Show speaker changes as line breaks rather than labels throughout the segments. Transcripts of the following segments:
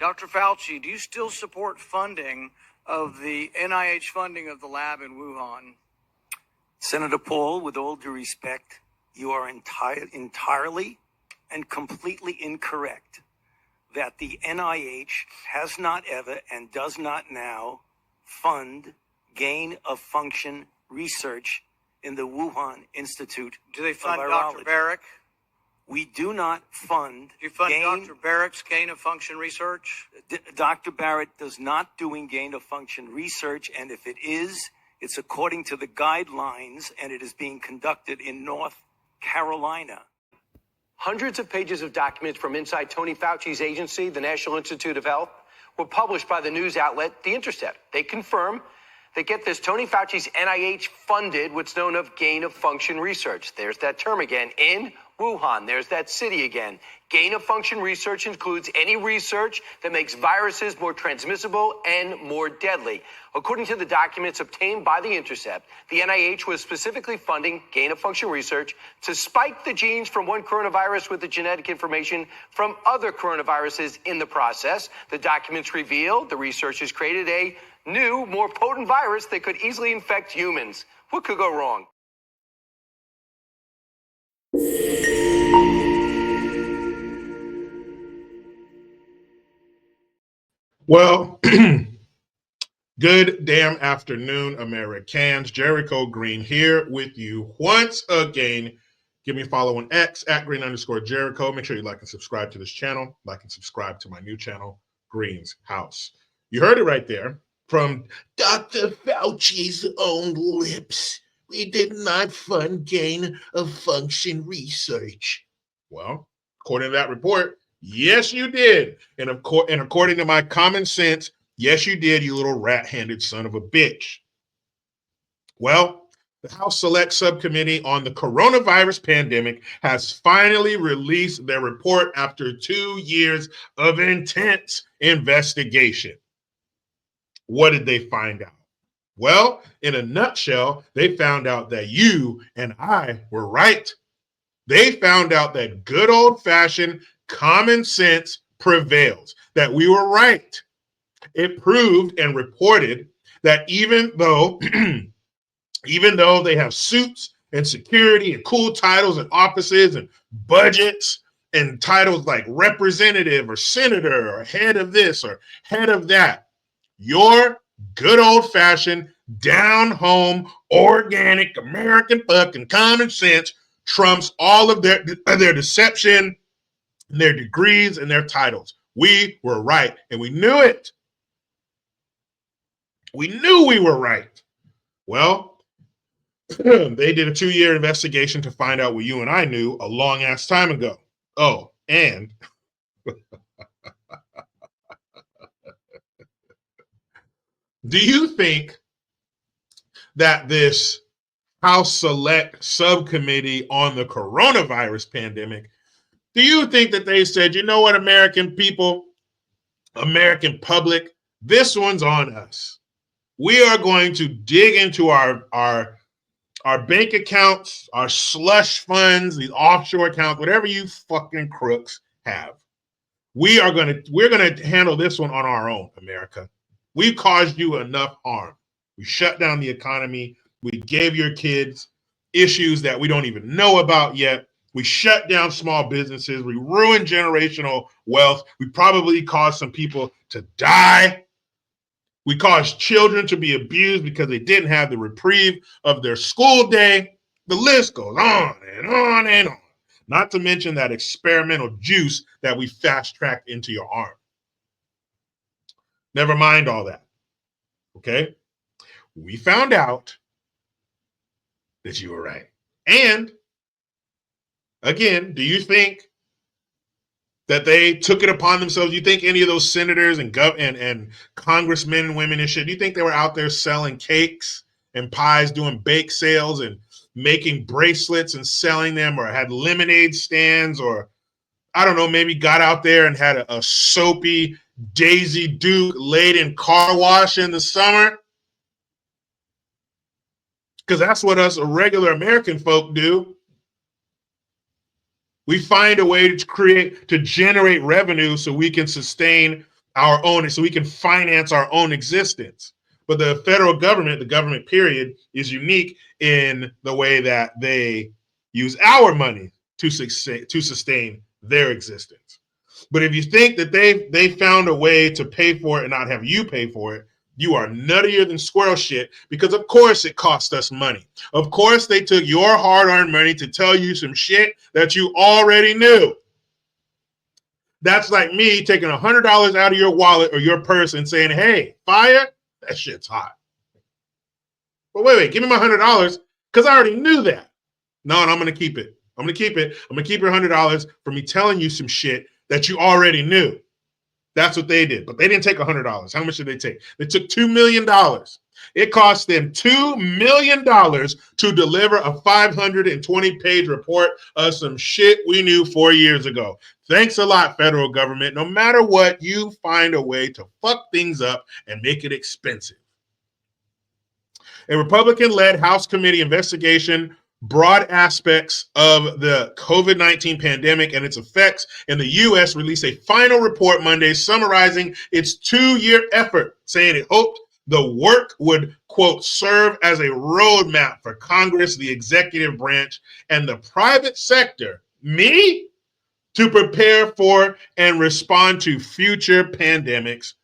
Dr. Fauci, do you still support funding of the NIH funding of the lab in Wuhan?
Senator Paul, with all due respect, you are entirely and completely incorrect that the NIH has not ever and does not now fund gain-of-function research in the Wuhan Institute.
Do they fund
of
Dr.
Virology.
Barrick?
We do not fund.
Do you fund Dr. Barrick's gain-of-function research?
Dr. Barrett does not doing gain-of-function research, and if it is, it's according to the guidelines, and it is being conducted in North Carolina.
Hundreds of pages of documents from inside Tony Fauci's agency, the National Institute of Health, were published by the news outlet The Intercept. They confirm that, get this, Tony Fauci's NIH funded what's known as gain-of-function research. There's that term again, in Wuhan. There's that city again. Gain-of-function research includes any research that makes viruses more transmissible and more deadly. According to the documents obtained by The Intercept, the NIH was specifically funding gain-of-function research to spike the genes from one coronavirus with the genetic information from other coronaviruses in the process. The documents reveal the researchers created a new, more potent virus that could easily infect humans. What could go wrong?
Well, good damn afternoon, Americans. Jericho Green here with you once again. Give me a follow on X at Green_Jericho. Make sure you like and subscribe to this channel. Like and subscribe to my new channel, Green's House. You heard it right there from Dr. Fauci's own lips. We did not fund gain-of-function research. Well, according to that report, yes, you did. And according to my common sense, yes, you did, you little rat-handed son of a bitch. Well, the House Select Subcommittee on the Coronavirus Pandemic has finally released their report after 2 years of intense investigation. What did they find out? Well, in a nutshell, they found out that you and I were right. They found out that good old-fashioned common sense prevails, that we were right. It proved and reported that even though they have suits and security and cool titles and offices and budgets and titles like representative or senator or head of this or head of that, your good old-fashioned, down-home, organic, American fucking common sense trumps all of their deception, their degrees, and their titles. We were right, and we knew it. We knew we were right. Well, they did a 2-year investigation to find out what you and I knew a long-ass time ago. Oh, and do you think that this House Select Subcommittee on the Coronavirus Pandemic, do you think that they said, you know what, American people, American public, this one's on us. We are going to dig into our bank accounts, our slush funds, these offshore accounts, whatever you fucking crooks have. We're going to handle this one on our own, America. We've caused you enough harm. We shut down the economy. We gave your kids issues that we don't even know about yet. We shut down small businesses. We ruined generational wealth. We probably caused some people to die. We caused children to be abused because they didn't have the reprieve of their school day. The list goes on and on and on. Not to mention that experimental juice that we fast-tracked into your arm. Never mind all that. Okay? We found out that you were right. And again, do you think that they took it upon themselves? Do you think any of those senators and congressmen and women and shit, do you think they were out there selling cakes and pies, doing bake sales and making bracelets and selling them, or had lemonade stands, or I don't know, maybe got out there and had a soapy Daisy Duke laden car wash in the summer? Because that's what us regular American folk do. We find a way to generate revenue so we can sustain our own, so we can finance our own existence. But the federal government, the government period, is unique in the way that they use our money to sustain their existence. But if you think that they found a way to pay for it and not have you pay for it, you are nuttier than squirrel shit, because of course it cost us money. Of course they took your hard-earned money to tell you some shit that you already knew. That's like me taking $100 out of your wallet or your purse and saying, hey, fire, that shit's hot. But wait, give me my $100 because I already knew that. No, and I'm going to keep it. I'm going to keep it. I'm going to keep your $100 for me telling you some shit that you already knew. That's what they did. But they didn't take $100. How much did they take? They took $2 million. It cost them $2 million to deliver a 520-page report of some shit we knew 4 years ago. Thanks a lot, federal government. No matter what, you find a way to fuck things up and make it expensive. A Republican-led House committee investigation broad aspects of the COVID-19 pandemic and its effects in the U.S. released a final report Monday summarizing its 2-year effort, saying it hoped the work would, quote, serve as a roadmap for Congress, the executive branch, and the private sector, me, to prepare for and respond to future pandemics.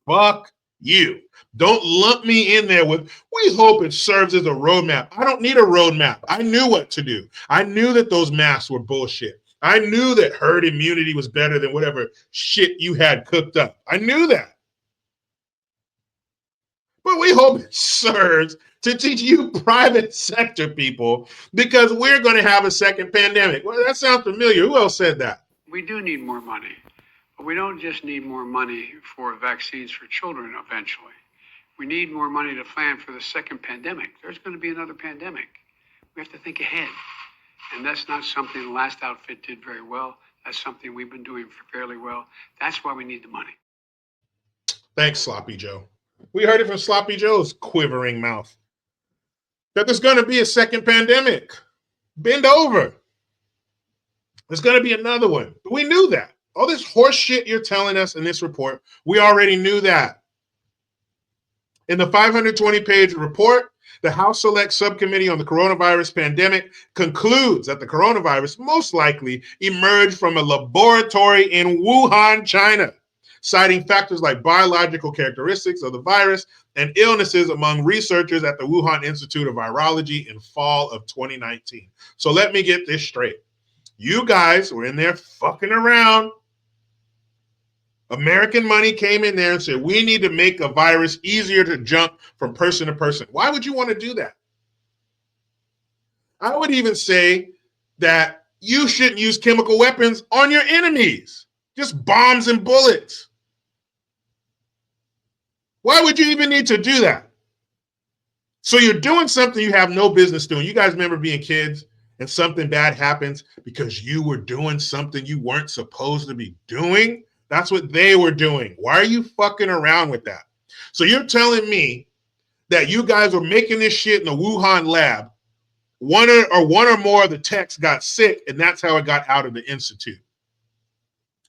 Fuck you. Don't lump me in there with, we hope it serves as a roadmap. I don't need a roadmap. I knew what to do. I knew that those masks were bullshit. I knew that herd immunity was better than whatever shit you had cooked up. I knew that. But we hope it serves to teach you private sector people, because we're going to have a second pandemic. Well, that sounds familiar. Who else said that?
We do need more money, but we don't just need more money for vaccines for children eventually. We need more money to plan for the second pandemic. There's going to be another pandemic. We have to think ahead. And that's not something the last outfit did very well. That's something we've been doing fairly well. That's why we need the money.
Thanks, Sloppy Joe. We heard it from Sloppy Joe's quivering mouth that there's going to be a second pandemic. Bend over. There's going to be another one. But we knew that. All this horse shit you're telling us in this report, we already knew that. In the 520-page report, the House Select Subcommittee on the Coronavirus Pandemic concludes that the coronavirus most likely emerged from a laboratory in Wuhan, China, citing factors like biological characteristics of the virus and illnesses among researchers at the Wuhan Institute of Virology in fall of 2019. So let me get this straight. You guys were in there fucking around. American money came in there and said, we need to make a virus easier to jump from person to person. Why would you want to do that? I would even say that you shouldn't use chemical weapons on your enemies, just bombs and bullets. Why would you even need to do that? So you're doing something you have no business doing. You guys remember being kids and something bad happens because you were doing something you weren't supposed to be doing? That's what they were doing. Why are you fucking around with that? So you're telling me that you guys were making this shit in the Wuhan lab. One or more of the techs got sick, and that's how it got out of the institute.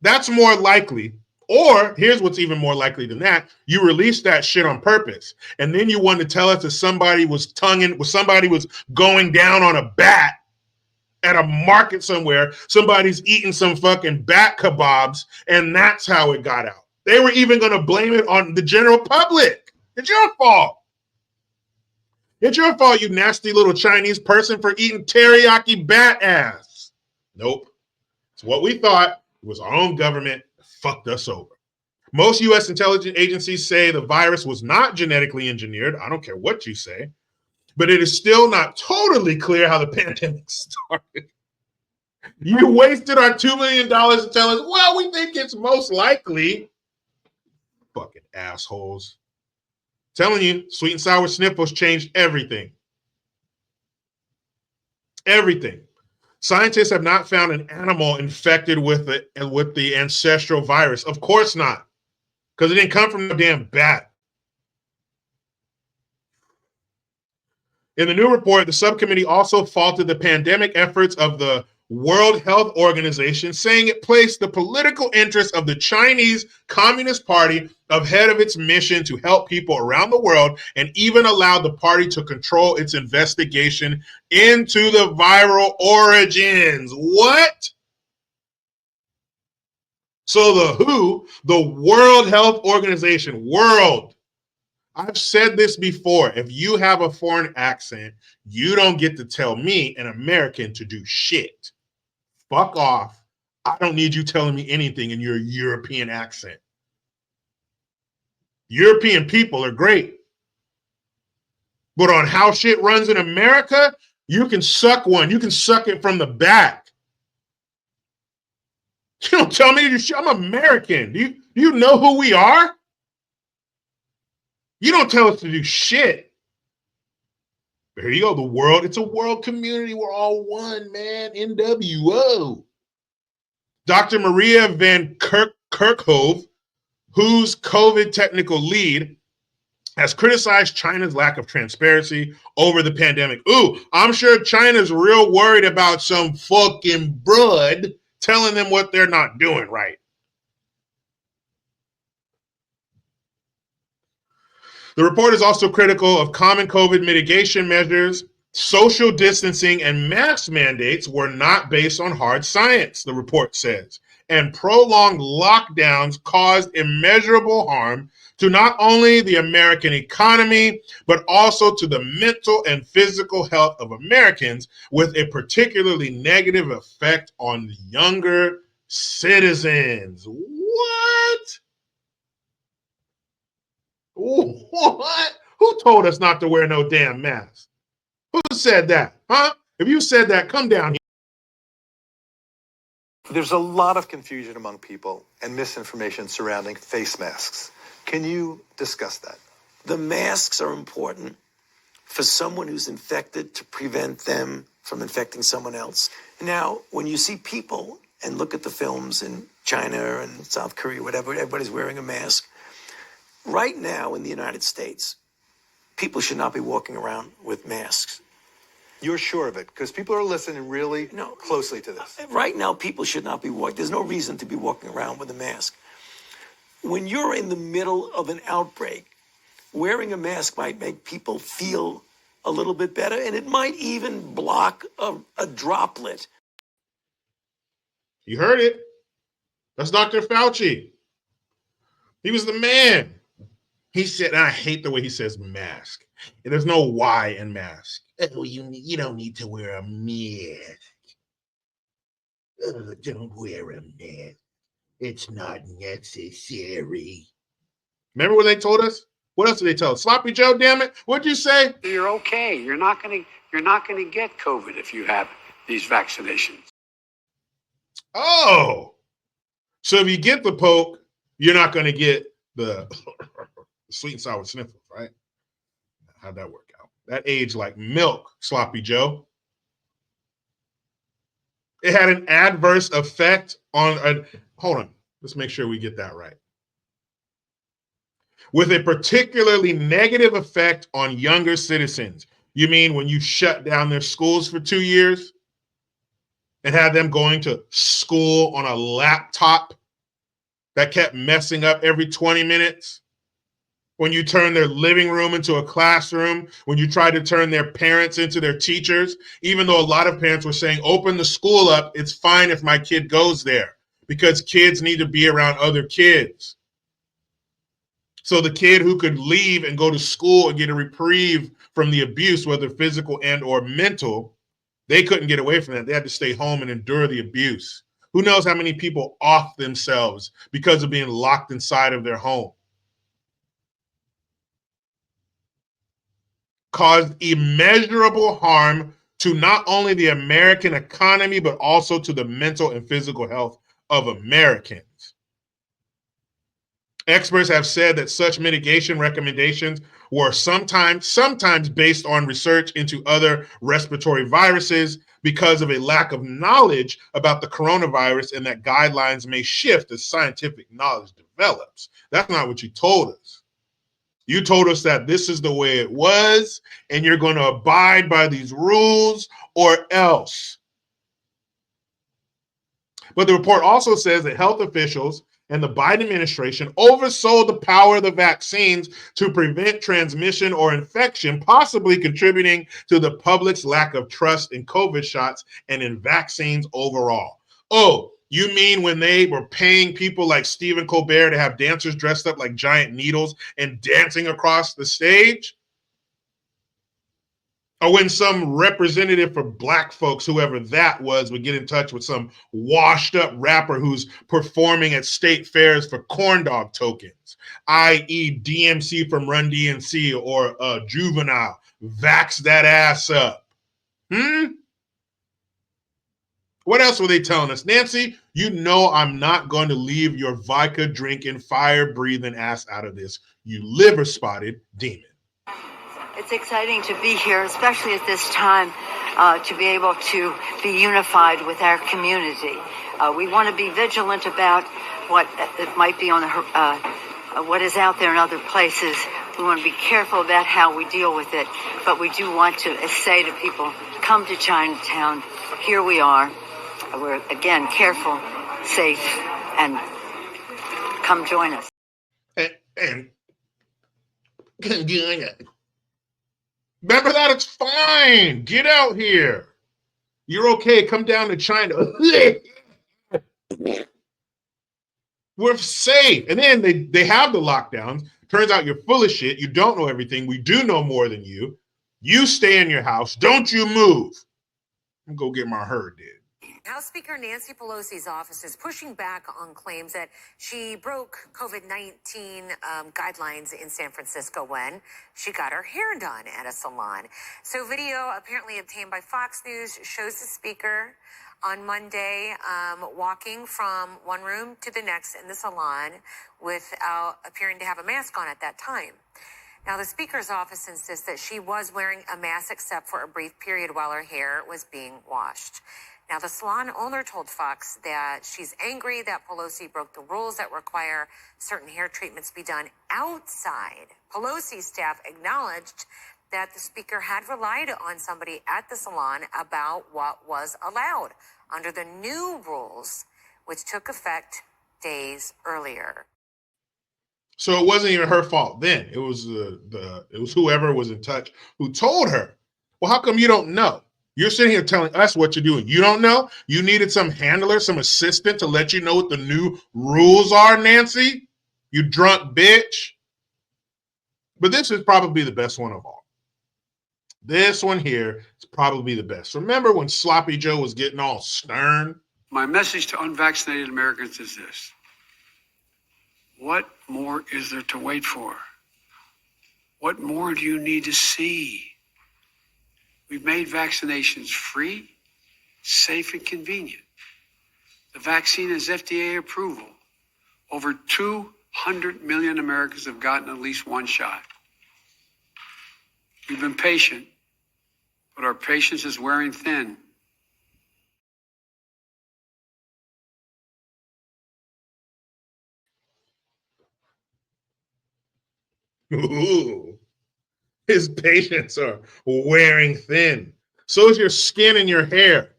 That's more likely. Or here's what's even more likely than that. You released that shit on purpose. And then you wanted to tell us that somebody was going down on a bat at a market somewhere. Somebody's eating some fucking bat kebabs, and that's how it got out. They were even going to blame it on the general public. It's your fault. It's your fault, you nasty little Chinese person, for eating teriyaki bat ass. Nope. It's what we thought. It was our own government that fucked us over. Most U.S. intelligence agencies say the virus was not genetically engineered. I don't care what you say. But it is still not totally clear how the pandemic started. You wasted our $2 million to tell us, well, we think it's most likely. Fucking assholes. Telling you, sweet and sour sniffles changed everything. Everything. Scientists have not found an animal infected with the ancestral virus. Of course not. Because it didn't come from no damn bat. In the new report, the subcommittee also faulted the pandemic efforts of the World Health Organization, saying it placed the political interests of the Chinese Communist Party ahead of its mission to help people around the world, and even allowed the party to control its investigation into the viral origins. What? So the WHO, the World Health Organization, I've said this before. If you have a foreign accent, you don't get to tell me, an American, to do shit. Fuck off. I don't need you telling me anything in your European accent. European people are great. But on how shit runs in America, you can suck one. You can suck it from the back. You don't tell me to do shit. I'm American. Do you know who we are? You don't tell us to do shit. There you go. The world, it's a world community. We're all one, man. NWO. Dr. Maria Van Kerkhove, who's COVID technical lead, has criticized China's lack of transparency over the pandemic. Ooh, I'm sure China's real worried about some fucking broad telling them what they're not doing right. The report is also critical of common COVID mitigation measures. Social distancing and mask mandates were not based on hard science, the report says, and prolonged lockdowns caused immeasurable harm to not only the American economy, but also to the mental and physical health of Americans, with a particularly negative effect on younger citizens. What? What? Who told us not to wear no damn mask? Who said that? Huh? If you said that, come down here.
There's a lot of confusion among people and misinformation surrounding face masks. Can you discuss that?
The masks are important for someone who's infected to prevent them from infecting someone else. Now, when you see people and look at the films in China and South Korea, whatever, everybody's wearing a mask. Right now in the United States, people should not be walking around with masks.
You're sure of it? Because people are listening really closely to this.
Right now, people should not be walking. There's no reason to be walking around with a mask. When you're in the middle of an outbreak, wearing a mask might make people feel a little bit better, and it might even block a droplet.
You heard it. That's Dr. Fauci. He was the man. He said, and I hate the way he says mask. And there's no Y in mask. Oh, you don't need to wear a mask. Oh, don't wear a mask. It's not necessary. Remember what they told us? What else did they tell us? Sloppy Joe, damn it. What'd you say?
You're okay. You're not going to get COVID if you have these vaccinations.
Oh. So if you get the poke, you're not going to get the sweet and sour sniffles, right? How'd that work out? That aged like milk, Sloppy Joe. It had an adverse effect on hold on. Let's make sure we get that right. With a particularly negative effect on younger citizens. You mean when you shut down their schools for 2 years and had them going to school on a laptop that kept messing up every 20 minutes? When you turn their living room into a classroom, when you try to turn their parents into their teachers, even though a lot of parents were saying, open the school up, it's fine if my kid goes there, because kids need to be around other kids. So the kid who could leave and go to school and get a reprieve from the abuse, whether physical and or mental, they couldn't get away from that. They had to stay home and endure the abuse. Who knows how many people off themselves because of being locked inside of their home? Caused immeasurable harm to not only the American economy, but also to the mental and physical health of Americans. Experts have said that such mitigation recommendations were sometimes based on research into other respiratory viruses because of a lack of knowledge about the coronavirus, and that guidelines may shift as scientific knowledge develops. That's not what you told us. You told us that this is the way it was, and you're going to abide by these rules or else. But the report also says that health officials and the Biden administration oversold the power of the vaccines to prevent transmission or infection, possibly contributing to the public's lack of trust in COVID shots and in vaccines overall. Oh, you mean when they were paying people like Stephen Colbert to have dancers dressed up like giant needles and dancing across the stage? Or when some representative for black folks, whoever that was, would get in touch with some washed up rapper who's performing at state fairs for corn dog tokens, i.e. DMC from Run DMC or Juvenile, vax that ass up. What else were they telling us? Nancy, you know I'm not going to leave your vodka drinking, fire breathing ass out of this, you liver spotted demon.
It's exciting to be here, especially at this time, to be able to be unified with our community. We want to be vigilant about what it might be on what is out there in other places. We want to be careful about how we deal with it, but we do want to say to people, come to Chinatown. Here we are. We're, again, careful, safe, and come join us.
And remember that? It's fine. Get out here. You're okay. Come down to China. We're safe. And then they have the lockdowns. Turns out you're full of shit. You don't know everything. We do know more than you. You stay in your house. Don't you move. I'm going to go get my herd, dude.
House Speaker Nancy Pelosi's office is pushing back on claims that she broke COVID-19 guidelines in San Francisco when she got her hair done at a salon. So video apparently obtained by Fox News shows the speaker on Monday walking from one room to the next in the salon without appearing to have a mask on at that time. Now, the speaker's office insists that she was wearing a mask except for a brief period while her hair was being washed. Now, the salon owner told Fox that she's angry that Pelosi broke the rules that require certain hair treatments be done outside. Pelosi's staff acknowledged that the speaker had relied on somebody at the salon about what was allowed under the new rules, which took effect days earlier.
So it wasn't even her fault then. It was it was whoever was in touch who told her. Well, how come you don't know? You're sitting here telling us what you're doing. You don't know? You needed some handler, some assistant to let you know what the new rules are, Nancy? You drunk bitch. But this is probably the best one of all. This one here is probably the best. Remember when Sloppy Joe was getting all stern?
My message to unvaccinated Americans is this. What more is there to wait for? What more do you need to see? We've made vaccinations free, safe, and convenient. The vaccine has FDA approval. Over 200 million Americans have gotten at least one shot. We've been patient, but our patience is wearing thin.
Ooh, his patients are wearing thin. So is your skin and your hair.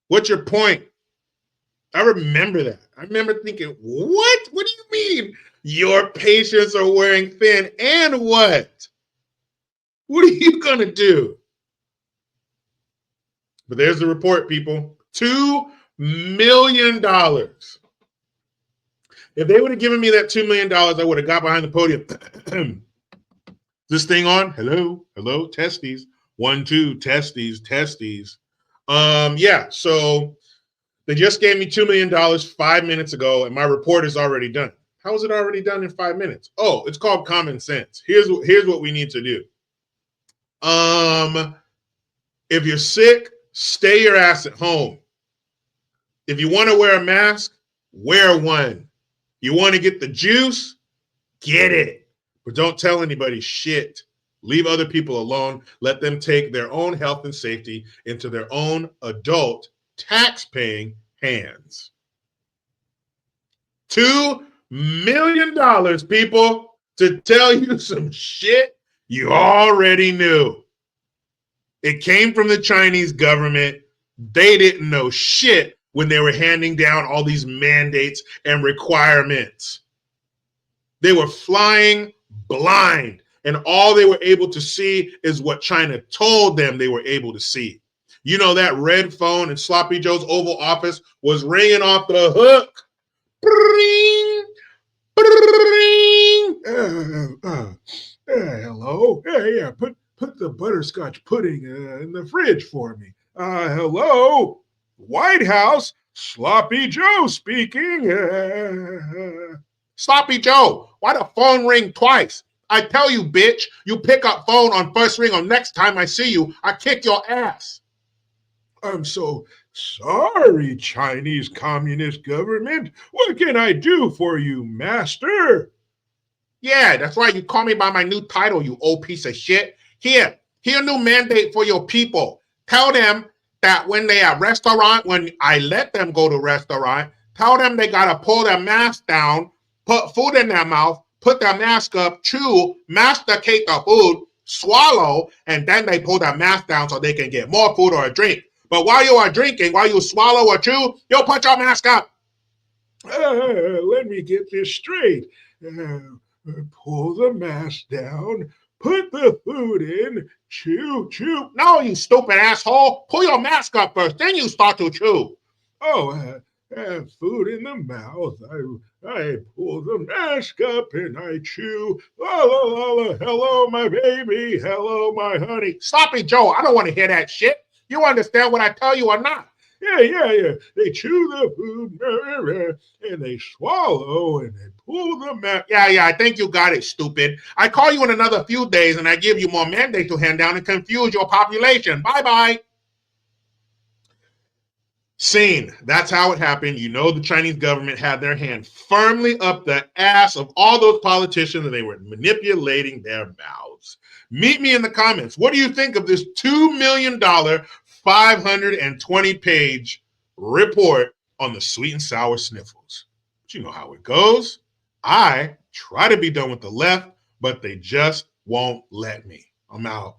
What's your point? I remember that. I remember thinking, what? What do you mean your patients are wearing thin? And what? What are you going to do? But there's the report, people. $2 million. If they would have given me that $2 million, I would have got behind the podium. This thing on? Hello? Hello? Testes. 1, 2, testes. Yeah, so they just gave me $2 million 5 minutes ago, and my report is already done. How is it already done in 5 minutes? Oh, it's called common sense. Here's what we need to do. If you're sick, stay your ass at home. If you want to wear a mask, wear one. You want to get the juice? Get it. But don't tell anybody shit. Leave other people alone. Let them take their own health and safety into their own adult tax-paying hands. $2 million, people, to tell you some shit you already knew. It came from the Chinese government. They didn't know shit when they were handing down all these mandates and requirements. They were flying blind, and all they were able to see is what China told them they were able to see. You know, that red phone in Sloppy Joe's Oval Office was ringing off the hook. Bring, bring. Hello? Yeah, put the butterscotch pudding in the fridge for me. Hello? White House? Sloppy Joe speaking. Sloppy Joe, why the phone ring twice? I tell you, bitch, you pick up phone on first ring or next time I see you, I kick your ass. I'm so sorry, Chinese Communist government. What can I do for you, master? Yeah, that's right. You call me by my new title, you old piece of shit. Here a new mandate for your people. Tell them that when they at restaurant, when I let them go to restaurant, tell them they gotta pull their mask down, put food in their mouth, put their mask up, chew, masticate the food, swallow, and then they pull their mask down so they can get more food or a drink. But while you are drinking, while you swallow or chew, you'll put your mask up. Let me get this straight. Pull the mask down, put the food in, chew, chew. No, you stupid asshole. Pull your mask up first, then you start to chew. Oh, food in the mouth. I pull the mask up and I chew. La, la, la, la. Hello, my baby. Hello, my honey. Sloppy Joe, I don't want to hear that shit. You understand what I tell you or not? Yeah. They chew the food and they swallow and they pull the mask. Yeah, I think you got it, stupid. I call you in another few days and I give you more mandates to hand down and confuse your population. Bye-bye. Scene. That's how it happened. You know the Chinese government had their hand firmly up the ass of all those politicians and they were manipulating their mouths. Meet me in the comments. What do you think of this $2 million, 520-page report on the sweet and sour sniffles? But you know how it goes. I try to be done with the left, but they just won't let me. I'm out.